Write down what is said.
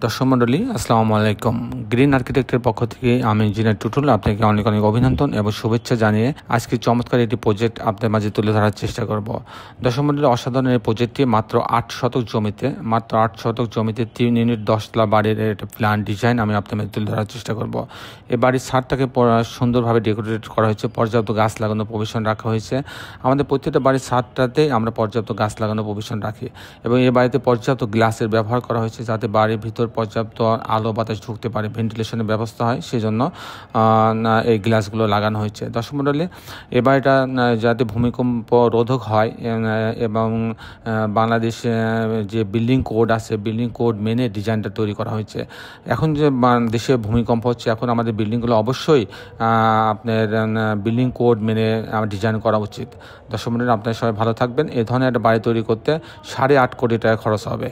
দর্শক মণ্ডলী আসসালামু আলাইকুম। গ্রিন আর্কিটেক্টের পক্ষ থেকে আমি ইঞ্জিনিয়ার টুটুল আপনাকে অনেক অনেক অভিনন্দন এবং শুভেচ্ছা জানিয়ে আজকে চমৎকার একটি প্রজেক্ট আপনাদের মাঝে তুলে ধরার চেষ্টা করব। দর্শক মণ্ডলী, অসাধারণ এই প্রজেক্টটি মাত্র 8 শতক জমিতে 3 ইউনিট 10 তলা বাড়ির একটা প্ল্যান ডিজাইন আমি আপনাদের মাঝে তুলে ধরার চেষ্টা করব। এই বাড়ির ছাদটাকে সুন্দরভাবে ডেকোরেট করা হয়েছে, পর্যাপ্ত গাছ লাগানোর প্রভিশন রাখা হয়েছে। আমাদের প্রত্যেকটা বাড়ির ছাদটাতে আমরা পর্যাপ্ত গাছ লাগানোর প্রভিশন রাখি এবং এই বাড়িতে পর্যাপ্ত গ্লাসের ব্যবহার করা হয়েছে যাতে বাড়ির ভিতর পর্যাপ্ত আলো বাতাস ঢুকতে পারে, ভেন্টিলেশনের ব্যবস্থা হয়, সেই জন্য এই গ্লাসগুলো লাগানো হয়েছে। দর্শক মণ্ডলী, এই বাড়িটা যাতে ভূমিকম্প রোধক হয় এবং বাংলাদেশে যে বিল্ডিং কোড আছে, বিল্ডিং কোড মেনে ডিজাইনটা তৈরি করা হয়েছে। এখন যে দেশে ভূমিকম্প হচ্ছে, এখন আমাদের বিল্ডিংগুলো অবশ্যই আপনার বিল্ডিং কোড মেনে ডিজাইন করা উচিত। দর্শক মণ্ডলী, আপনারা সবাই ভালো থাকবেন। এই ধরনের একটা বাড়ি তৈরি করতে 8.5 কোটি টাকা খরচ হবে।